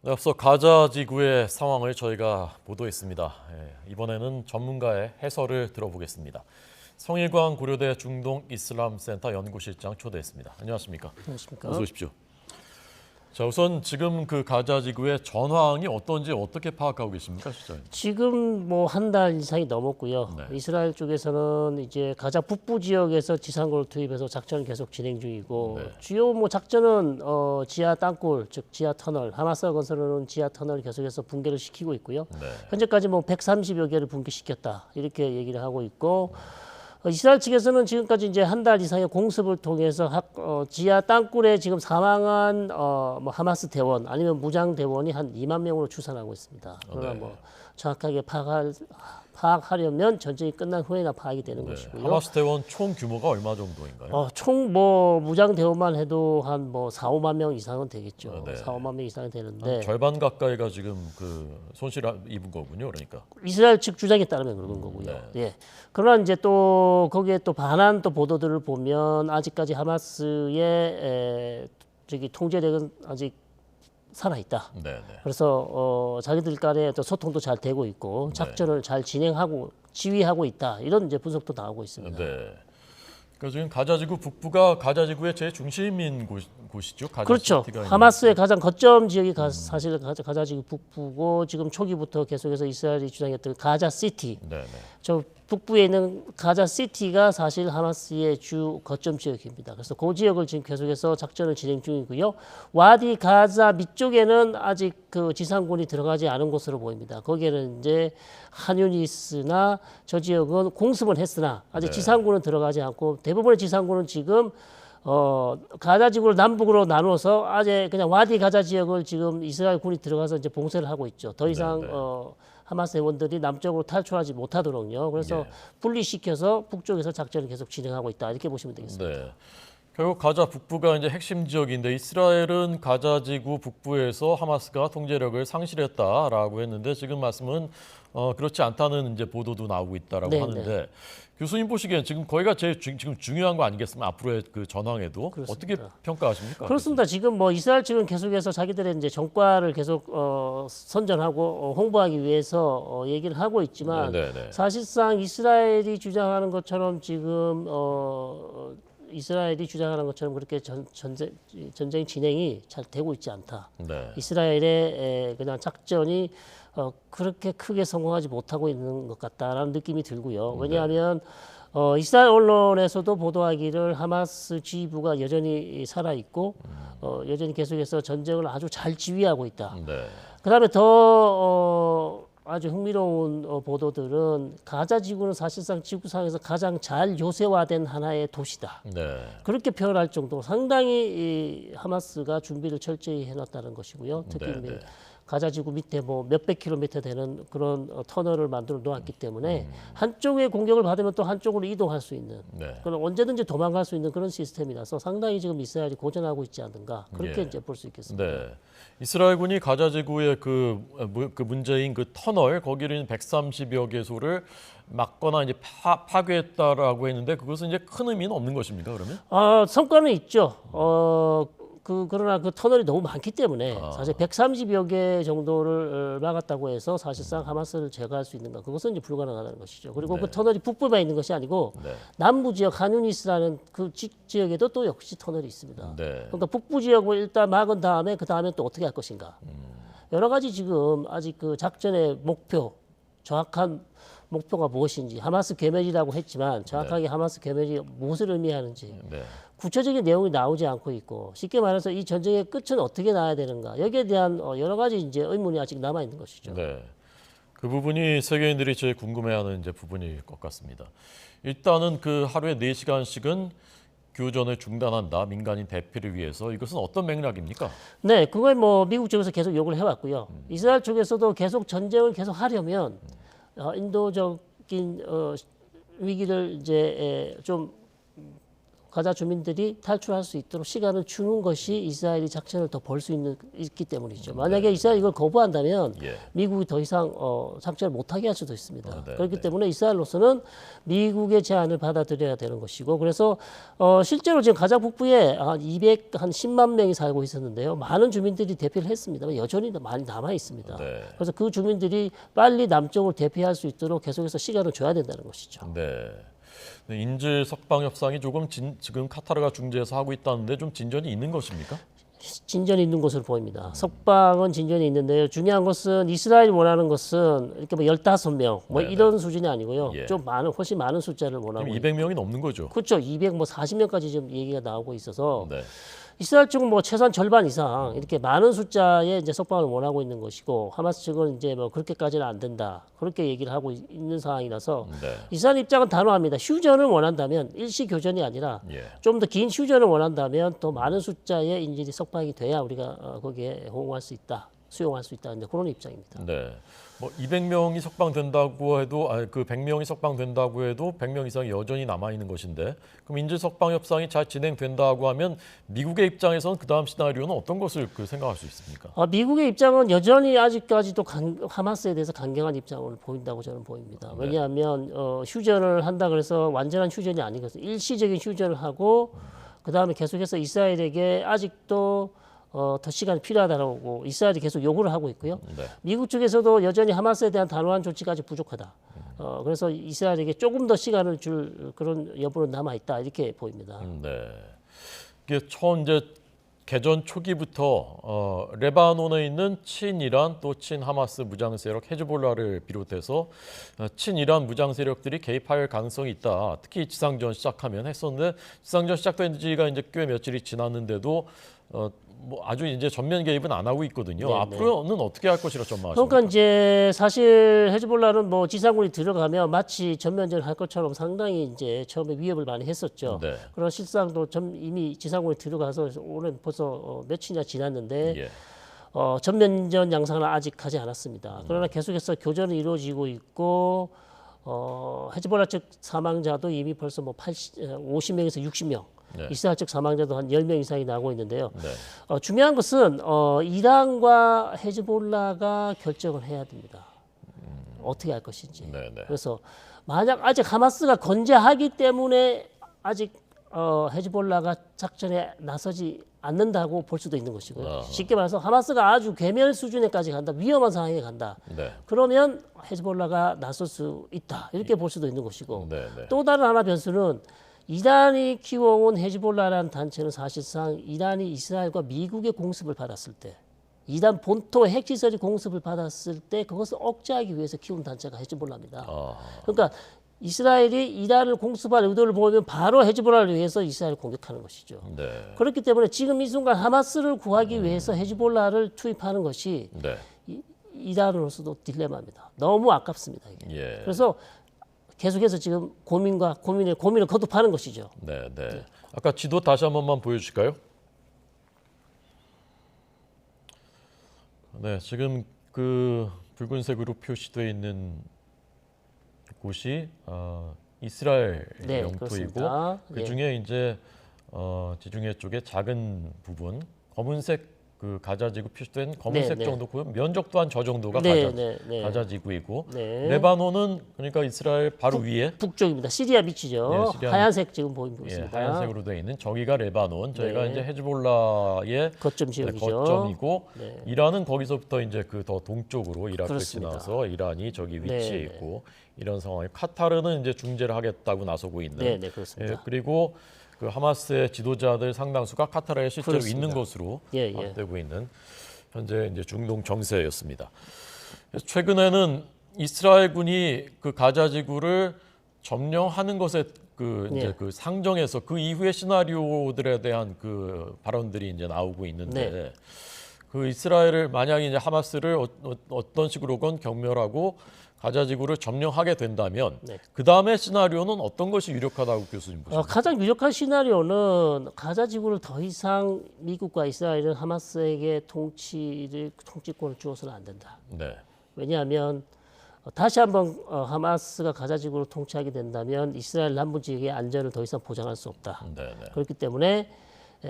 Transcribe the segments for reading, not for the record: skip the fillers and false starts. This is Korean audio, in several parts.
네, 앞서 가자 지구의 상황을 저희가 보도했습니다. 이번에는 전문가의 해설을 들어보겠습니다. 성일광 고려대 중동 이슬람센터 연구실장 초대했습니다. 안녕하십니까? 안녕하십니까? 어서 오십시오. 자, 우선 지금 그 가자 지구의 전황이 어떤지 어떻게 파악하고 계십니까, 실장님? 지금 뭐 한 달 이상이 넘었고요. 네. 이스라엘 쪽에서는 이제 가자 북부 지역에서 지상군을 투입해서 작전을 계속 진행 중이고 네. 주요 뭐 작전은 지하 땅굴 즉 지하 터널 하마스가 건설하는 지하 터널을 계속해서 붕괴를 시키고 있고요. 네. 현재까지 뭐 130여 개를 붕괴시켰다 이렇게 얘기를 하고 있고. 이스라엘 측에서는 지금까지 이제 한 달 이상의 공습을 통해서 지하 땅굴에 지금 사망한 뭐 하마스 대원 아니면 무장 대원이 한 2만 명으로 추산하고 있습니다. 그러나 네. 뭐 정확하게 파악하려면 전쟁이 끝난 후에나 파악이 되는 네. 것이고요. 하마스 대원 총 규모가 얼마 정도인가요? 총 뭐 무장 대원만 해도 한 뭐 4, 5만 명 이상은 되겠죠. 네. 4, 5만 명 이상이 한 되는데 절반 가까이가 지금 그 손실을 입은 거군요, 그러니까. 이스라엘 측 주장에 따르면 그런 거고요. 네. 예. 그러나 이제 또 거기에 또 반한 또 보도들을 보면 아직까지 하마스의 저기 통제력은 아직 살아 있다. 네, 네. 그래서 자기들 간에 또 소통도 잘 되고 있고 작전을 잘 진행하고 지휘하고 있다. 이런 이제 분석도 나오고 있습니다. 네. 그러니까 지금 가자지구 북부가 가자지구의 제일 중심인 곳이죠. 가자 그렇죠. 시티가 있는. 하마스의 가장 거점 지역이 사실 가자지구 북부고 지금 초기부터 계속해서 이스라엘이 주장했던 가자 시티. 네, 네. 저 북부에 있는 가자 시티가 사실 하마스의 주 거점 지역입니다. 그래서 그 지역을 지금 계속해서 작전을 진행 중이고요. 와디 가자 밑쪽에는 아직 그 지상군이 들어가지 않은 곳으로 보입니다. 거기에는 이제 한유니스나 저 지역은 공습은 했으나 아직 네. 지상군은 들어가지 않고 대부분의 지상군은 지금 가자 지구를 남북으로 나눠서 아직 그냥 와디 가자 지역을 지금 이스라엘 군이 들어가서 이제 봉쇄를 하고 있죠. 더 이상 네. 하마스 회원들이 남쪽으로 탈출하지 못하도록요. 그래서 분리시켜서 북쪽에서 작전을 계속 진행하고 있다. 이렇게 보시면 되겠습니다. 네. 결국 가자 북부가 이제 핵심 지역인데 이스라엘은 가자 지구 북부에서 하마스가 통제력을 상실했다라고 했는데 지금 말씀은 그렇지 않다는 이제 보도도 나오고 있다라고 네, 하는데 교수님 보시기엔 지금 거기가 제일 지금 중요한 거 아니겠습니까? 앞으로의 그 전황에도 그렇습니다. 어떻게 평가하십니까? 그렇습니다. 지금 뭐 이스라엘 측은 계속해서 자기들의 이제 정과를 계속 선전하고 홍보하기 위해서 얘기를 하고 있지만 네, 네. 사실상 이스라엘이 주장하는 것처럼 지금 이스라엘이 주장하는 것처럼 그렇게 전쟁 진행이 잘 되고 있지 않다. 네. 이스라엘의 그냥 작전이 그렇게 크게 성공하지 못하고 있는 것 같다라는 느낌이 들고요. 왜냐하면 이스라엘 언론에서도 보도하기를 하마스 지휘부가 여전히 살아 있고 여전히 계속해서 전쟁을 아주 잘 지휘하고 있다. 네. 그다음에 더 아주 흥미로운 보도들은 가자 지구는 사실상 지구상에서 가장 잘 요새화된 하나의 도시다. 네. 그렇게 표현할 정도로 상당히 이 하마스가 준비를 철저히 해놨다는 것이고요. 특히 네, 네. 가자 지구 밑에 뭐 몇백 킬로미터 되는 그런 터널을 만들어 놓았기 때문에 한쪽의 공격을 받으면 또 한쪽으로 이동할 수 있는 네. 그런 언제든지 도망갈 수 있는 그런 시스템이라서 상당히 지금 이스라엘이 고전하고 있지 않는가 그렇게 예. 이제 볼 수 있겠습니다. 네. 이스라엘군이 가자 지구의 그 문제인 그 터널 거기를 130여 개소를 막거나 이제 파괴했다라고 했는데 그것은 이제 큰 의미는 없는 것입니까? 그러면? 성과는 있죠. 그러나 그 터널이 너무 많기 때문에 사실 130여 개 정도를 막았다고 해서 사실상 하마스를 제거할 수 있는가 그것은 이제 불가능하다는 것이죠. 그리고 네. 그 터널이 북부만 있는 것이 아니고 네. 남부 지역 한유니스라는 그 지역에도 또 역시 터널이 있습니다. 네. 그러니까 북부 지역을 일단 막은 다음에 그 다음에 또 어떻게 할 것인가 여러 가지 지금 아직 그 작전의 목표 정확한 목표가 무엇인지 하마스 괴멸이라고 했지만 정확하게 하마스 괴멸이 무엇을 의미하는지 네. 구체적인 내용이 나오지 않고 있고 쉽게 말해서 이 전쟁의 끝은 어떻게 나야 되는가 여기에 대한 여러 가지 이제 의문이 아직 남아 있는 것이죠. 네. 그 부분이 세계인들이 제일 궁금해하는 이제 부분일 것 같습니다. 일단은 그 하루에 4시간씩은 교전을 중단한다. 민간인 대피를 위해서 이것은 어떤 맥락입니까? 네, 그걸 뭐 미국 쪽에서 계속 요구를 해왔고요. 이스라엘 쪽에서도 계속 전쟁을 계속 하려면 인도적인 위기를 이제 좀 가자 주민들이 탈출할 수 있도록 시간을 주는 것이 이스라엘이 작전을 더 벌 수 있기 때문이죠. 만약에 이스라엘이 이걸 거부한다면 예. 미국이 더 이상 작전을 못하게 할 수도 있습니다. 네, 그렇기 네. 때문에 이스라엘로서는 미국의 제안을 받아들여야 되는 것이고, 그래서 실제로 지금 가자 북부에 한 10만 명이 살고 있었는데요. 많은 주민들이 대피를 했습니다만 여전히 많이 남아 있습니다. 네. 그래서 그 주민들이 빨리 남쪽으로 대피할 수 있도록 계속해서 시간을 줘야 된다는 것이죠. 네. 인질 석방 협상이 조금 지금 카타르가 중재해서 하고 있다는데 좀 진전이 있는 것입니까? 진전이 있는 것으로 보입니다. 석방은 진전이 있는데요. 중요한 것은 이스라엘이 원하는 것은 이렇게 뭐 15명 뭐 네네. 이런 수준이 아니고요. 예. 좀 훨씬 많은 숫자를 원하고 지금 200명이 넘는 거죠. 그렇죠. 240명까지 지금 얘기가 나오고 있어서 네. 이스라엘 측은 뭐 최소한 절반 이상 이렇게 많은 숫자의 이제 석방을 원하고 있는 것이고, 하마스 측은 이제 뭐 그렇게까지는 안 된다, 그렇게 얘기를 하고 있는 상황이라서 네. 이스라엘 입장은 단호합니다. 휴전을 원한다면 일시 교전이 아니라 예. 좀 더 긴 휴전을 원한다면 더 많은 숫자의 인질이 석방이 돼야 우리가 거기에 호응할 수 있다, 수용할 수 있다, 그런 입장입니다. 네. 뭐 200명이 석방된다고 해도 그 100명이 석방된다고 해도 100명 이상이 여전히 남아 있는 것인데, 그럼 인질 석방 협상이 잘 진행된다고 하면 미국의 입장에서는 그 다음 시나리오는 어떤 것을 생각할 수 있습니까? 미국의 입장은 여전히 아직까지도 하마스에 대해서 강경한 입장을 보인다고 저는 보입니다. 왜냐하면 휴전을 한다 그래서 완전한 휴전이 아니거든요. 일시적인 휴전을 하고 그 다음에 계속해서 이스라엘에게 아직도 더 시간이 필요하다고 이스라엘이 계속 요구를 하고 있고요. 네. 미국 쪽에서도 여전히 하마스에 대한 단호한 조치가 아직 부족하다. 그래서 이스라엘에게 조금 더 시간을 줄 그런 여부는 남아 있다, 이렇게 보입니다. 네. 이게 처음 이제 개전 초기부터 레바논에 있는 친이란 또 친하마스 무장 세력 헤즈볼라를 비롯해서 친이란 무장 세력들이 개입할 가능성이 있다. 특히 지상전 시작하면 했었는데, 지상전 시작된 지가 이제 꽤 며칠이 지났는데도 뭐 아주 이제 전면 개입은 안 하고 있거든요. 네, 앞으로는 어떻게 할 것이라 전망하십니까? 그러니까 이제 사실 헤즈볼라는 뭐 지상군이 들어가면 마치 전면전을 할 것처럼 상당히 이제 처음에 위협을 많이 했었죠. 네. 그런 실상도 이미 지상군이 들어가서 올해 벌써 며칠이나 지났는데 예. 전면전 양상을 아직 하지 않았습니다. 그러나 계속해서 교전이 이루어지고 있고, 헤즈볼라 측 사망자도 이미 벌써 뭐 50명에서 60명. 네. 이스라엘 측 사망자도 한 10명 이상이 나오고 있는데요. 네. 중요한 것은 이란과 헤즈볼라가 결정을 해야 됩니다. 어떻게 할 것인지. 네, 네. 그래서 만약 아직 하마스가 건재하기 때문에 아직 헤즈볼라가 작전에 나서지 않는다고 볼 수도 있는 것이고요. 쉽게 말해서 하마스가 아주 괴멸 수준에까지 간다, 위험한 상황에 간다. 네. 그러면 헤즈볼라가 나설 수 있다, 이렇게 볼 수도 있는 것이고, 네, 네. 또 다른 하나 변수는 이란이 키워온 헤즈볼라라는 단체는 사실상 이란이 이스라엘과 미국의 공습을 받았을 때, 이란 본토의 핵시설이 공습을 받았을 때 그것을 억제하기 위해서 키운 단체가 헤즈볼라입니다. 그러니까 이스라엘이 이란을 공습할 의도를 보이면 바로 헤즈볼라를 위해서 이스라엘을 공격하는 것이죠. 네. 그렇기 때문에 지금 이 순간 하마스를 구하기 위해서 헤즈볼라를 투입하는 것이 네. 이란으로서도 딜레마입니다. 너무 아깝습니다, 이게. 예. 그래서 계속해서 지금 고민을 거듭하는 것이죠. 네, 네. 아까 지도 다시 한 번만 보여주실까요? 네, 지금 그 붉은색으로 표시되어 있는 곳이 이스라엘 네, 영토이고, 그렇습니다. 그 중에 이제 지중해 쪽에 작은 부분 검은색 그 가자지구 표시된 검은색 네, 네. 정도고, 면적도 한 저 정도가 네, 네, 네. 가자지구이고, 네. 레바논은 그러니까 이스라엘 바로 위에 북쪽입니다. 시리아 밑이죠. 예, 시리아 하얀색 지금 보이고 예, 있습니다. 하얀색으로 되어 있는 저기가 레바논, 저희가 네. 이제 헤즈볼라의 거점 지역이죠. 거점이고, 네. 이란은 거기서부터 이제 그 더 동쪽으로 이라크를 그렇습니다. 지나서 이란이 저기 위치해 네, 있고, 이런 상황이 카타르는 이제 중재를 하겠다고 나서고 있는. 네, 네, 그렇습니다. 예, 그리고 그 하마스의 지도자들 상당수가 카타르에 실제로 그렇습니다. 있는 것으로 예, 예. 파악되고 있는 현재 이제 중동 정세였습니다. 그래서 최근에는 이스라엘군이 그 가자지구를 점령하는 것에 그 이제 네. 그 상정에서 그 이후의 시나리오들에 대한 그 발언들이 이제 나오고 있는데, 네. 그 이스라엘을 만약에 이제 하마스를 어떤 식으로건 경멸하고 가자지구를 점령하게 된다면 네. 그 다음의 시나리오는 어떤 것이 유력하다고 교수님 보십니까? 가장 유력한 시나리오는 가자 지구를 더 이상 미국과 이스라엘은 하마스에게 통치권을 주어서는 안 된다. 네, 왜냐하면 다시 한번 하마스가 가자 지구를 통치하게 된다면 이스라엘 남부 지역의 안전을 더 이상 보장할 수 없다. 네, 네. 그렇기 때문에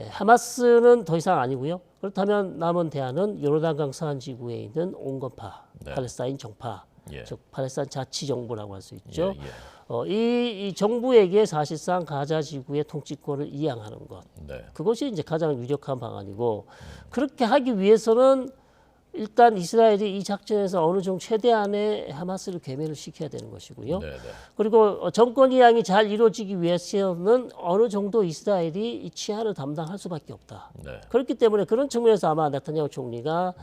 하마스는 더 이상 아니고요. 그렇다면 남은 대안은 요르단강 서안 지구에 있는 온건파, 네. 팔레스타인 정파, 예. 즉 팔레스타인 자치정부라고 할 수 있죠. 예, 예. 이 정부에게 사실상 가자 지구의 통치권을 이양하는 것. 네. 그것이 이제 가장 유력한 방안이고 그렇게 하기 위해서는 일단 이스라엘이 이 작전에서 어느 정도 최대한의 하마스를 괴멸을 시켜야 되는 것이고요. 네, 네. 그리고 정권 이양이 잘 이루어지기 위해서는 어느 정도 이스라엘이 이 치안을 담당할 수밖에 없다. 네. 그렇기 때문에 그런 측면에서 아마 네타냐후 총리가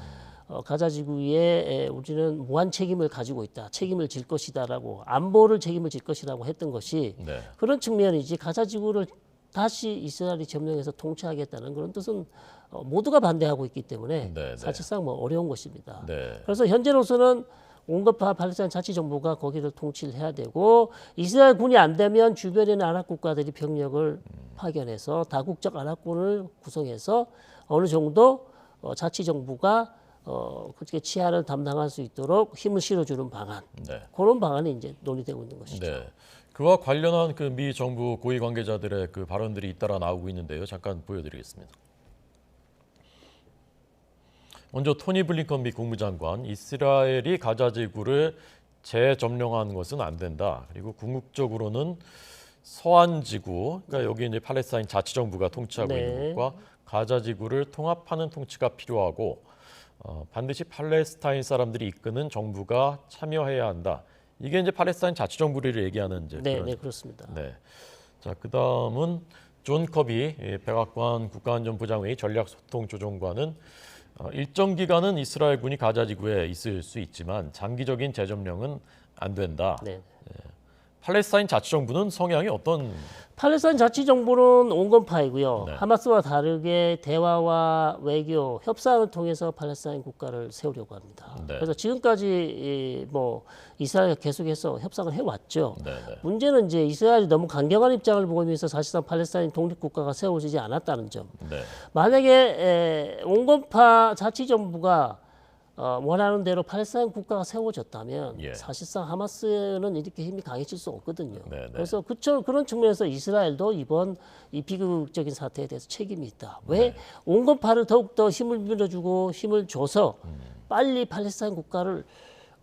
가자 지구에 우리는 무한 책임을 가지고 있다. 책임을 질 것이다라고 안보를 책임을 질 것이라고 했던 것이 네. 그런 측면이지 가자 지구를 다시 이스라엘이 점령해서 통치하겠다는 그런 뜻은 모두가 반대하고 있기 때문에 네, 네. 사실상 뭐 어려운 것입니다. 네. 그래서 현재로서는 온건파 팔레스타인 자치정부가 거기를 통치를 해야 되고 이스라엘 군이 안 되면 주변에 있는 아랍 국가들이 병력을 파견해서 다국적 아랍군을 구성해서 어느 정도 자치정부가 그렇게 치안을 담당할 수 있도록 힘을 실어주는 방안 네. 그런 방안이 이제 논의되고 있는 것이죠. 네. 그와 관련한 그 미 정부 고위 관계자들의 그 발언들이 잇따라 나오고 있는데요. 잠깐 보여드리겠습니다. 먼저 토니 블링컨 미 국무장관, 이스라엘이 가자 지구를 재점령하는 것은 안 된다. 그리고 궁극적으로는 서안 지구, 그러니까 여기 이제 팔레스타인 자치정부가 통치하고 네. 있는 것과 가자 지구를 통합하는 통치가 필요하고 반드시 팔레스타인 사람들이 이끄는 정부가 참여해야 한다. 이게 이제 팔레스타인 자치정부를 얘기하는 이제 네, 그런. 네 그렇습니다. 네. 자, 그다음은 존 커비 백악관 국가안전보장회의 전략소통조정관은 일정 기간은 이스라엘군이 가자 지구에 있을 수 있지만 장기적인 재점령은 안 된다. 네. 팔레스타인 자치정부는 성향이 어떤? 팔레스타인 자치정부는 온건파이고요. 네. 하마스와 다르게 대화와 외교, 협상을 통해서 팔레스타인 국가를 세우려고 합니다. 네. 그래서 지금까지 뭐 이스라엘이 계속해서 협상을 해왔죠. 네, 네. 문제는 이제 이스라엘이 너무 강경한 입장을 보이면서 사실상 팔레스타인 독립국가가 세워지지 않았다는 점. 네. 만약에 온건파 자치정부가 원하는 대로 팔레스타인 국가가 세워졌다면 예. 사실상 하마스는 이렇게 힘이 강해질 수 없거든요. 네, 네. 그래서 그런 측면에서 이스라엘도 이번 이 비극적인 사태에 대해서 책임이 있다. 왜 온건파를 더욱더 힘을 밀어주고 힘을 줘서 빨리 팔레스타인 국가를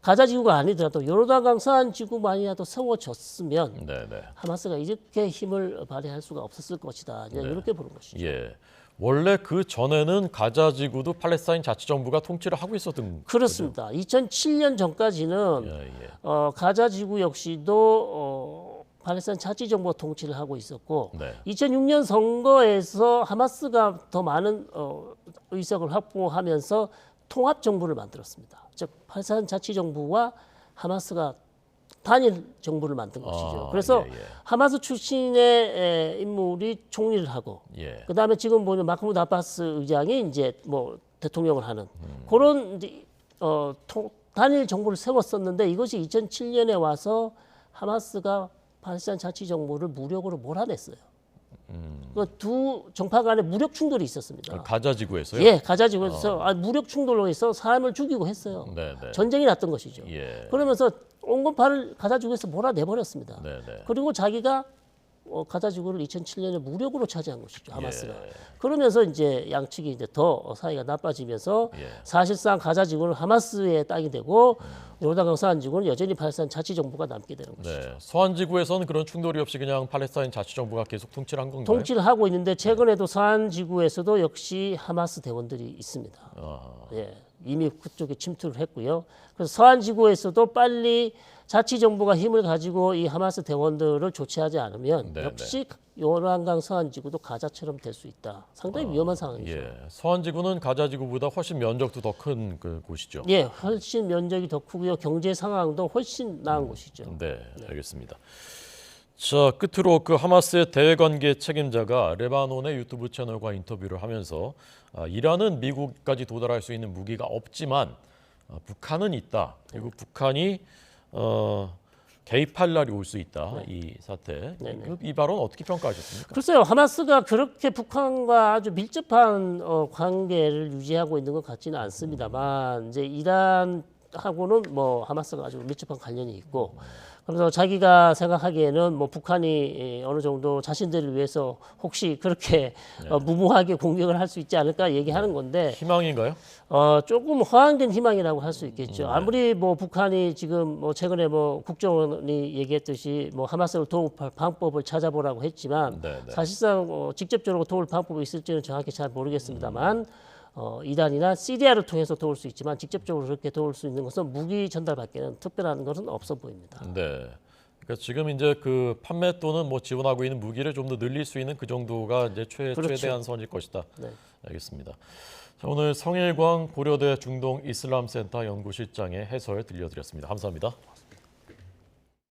가자 지구가 아니더라도 요르단강 서안 지구만이라도 세워졌으면 네, 네. 하마스가 이렇게 힘을 발휘할 수가 없었을 것이다. 그냥 이렇게 보는 것이죠. 예. 원래 그 전에는 가자 지구도 팔레스타인 자치정부가 통치를 하고 있었던. 그렇습니다. 2007년 전까지는 예, 예. 가자 지구 역시도 팔레스타인 자치정부가 통치를 하고 있었고 네. 2006년 선거에서 하마스가 더 많은 의석을 확보하면서 통합 정부를 만들었습니다. 즉 팔레스타인 자치정부와 하마스가 단일 정부를 만든 것이죠. 그래서 예, 예. 하마스 출신의 인물이 총리를 하고 예. 그다음에 지금 보면 마크무드 아바스 의장이 이제 뭐 대통령을 하는 그런 이제 단일 정부를 세웠었는데 이것이 2007년에 와서 하마스가 팔레스타인 자치 정부를 무력으로 몰아냈어요. 그 두 정파 간에 무력 충돌이 있었습니다. 가자 지구에서요? 예, 가자 지구에서 무력 충돌로 해서 사람을 죽이고 했어요. 네, 네. 전쟁이 났던 것이죠. 예. 그러면서 온건파를 가자 지구에서 몰아내버렸습니다. 네, 네. 그리고 자기가 가자 지구를 2007년에 무력으로 차지한 것이죠. 하마스가. 예. 그러면서 이제 양측이 이제 더 사이가 나빠지면서 예. 사실상 가자 지구는 하마스의 땅이 되고 요르단강 서안 지구는 여전히 팔레스타인 자치 정부가 남게 되는 것이죠. 네. 서안 지구에서는 그런 충돌이 없이 그냥 팔레스타인 자치정부가 계속 통치를 한 건가요? 통치를 하고 있는데 최근에도 서안 지구에서도 역시 하마스 대원들이 있습니다. 예, 이미 그쪽에 침투를 했고요. 그래서 서안 지구에서도 빨리 자치 정부가 힘을 가지고 이 하마스 대원들을 조치하지 않으면 네, 역시 요르단강 서안 지구도 가자처럼 될 수 있다. 상당히 위험한 상황이죠. 예. 서안 지구는 가자 지구보다 훨씬 면적도 더 큰 그 곳이죠. 예, 훨씬 면적이 더 크고요. 경제 상황도 훨씬 나은 곳이죠. 네, 알겠습니다. 자, 끝으로 그 하마스의 대외관계 책임자가 레바논의 유튜브 채널과 인터뷰를 하면서 이란은 미국까지 도달할 수 있는 무기가 없지만 북한은 있다. 그리고 북한이 개입할 날이 올 수 있다. 이 사태. 이 발언 어떻게 평가하셨습니까? 글쎄요, 하마스가 그렇게 북한과 아주 밀접한 관계를 유지하고 있는 것 같지는 않습니다만 이제 이란 하고는 뭐 하마스가 아주 밀접한 관련이 있고, 그래서 자기가 생각하기에는 뭐 북한이 어느 정도 자신들을 위해서 혹시 그렇게 무모하게 공격을 할 수 있지 않을까 얘기하는 건데, 희망인가요? 조금 허황된 희망이라고 할 수 있겠죠. 아무리 뭐 북한이 지금 뭐 최근에 뭐 국정원이 얘기했듯이 뭐 하마스를 도울 방법을 찾아보라고 했지만 사실상 직접적으로 도울 방법이 있을지는 정확히 잘 모르겠습니다만 이단이나 시리아를 통해서 도울 수 있지만 직접적으로 그렇게 도울 수 있는 것은 무기 전달밖에는 특별한 것은 없어 보입니다. 네. 그러니까 지금 이제 그 판매 또는 뭐 지원하고 있는 무기를 좀 더 늘릴 수 있는 그 정도가 이제 그렇죠. 최대한 선일 것이다. 네. 알겠습니다. 자, 오늘 성일광 고려대 중동 이슬람센터 연구실장의 해설 들려드렸습니다. 감사합니다.